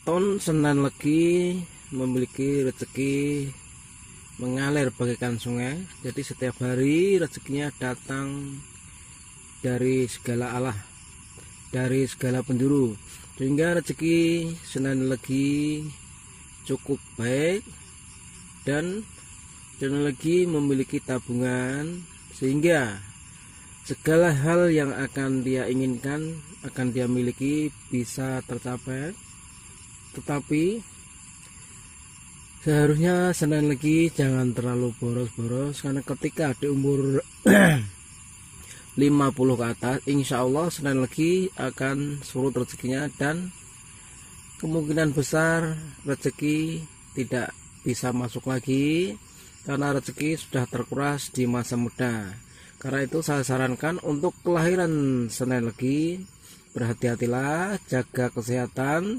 Weton Senen Legi memiliki rezeki mengalir bagaikan sungai. Jadi setiap hari rezekinya datang dari segala arah, dari segala penjuru, sehingga rezeki Senen Legi cukup baik. Dan Senen Legi memiliki tabungan sehingga segala hal yang akan dia inginkan, akan dia miliki, bisa tercapai. Tetapi seharusnya Senen Legi jangan terlalu boros-boros, karena ketika di umur 50 ke atas, insya Allah Senen Legi akan surut rezekinya, dan kemungkinan besar rezeki tidak bisa masuk lagi karena rezeki sudah terkuras di masa muda. Karena itu saya sarankan untuk kelahiran Senen Legi, berhati-hatilah, jaga kesehatan.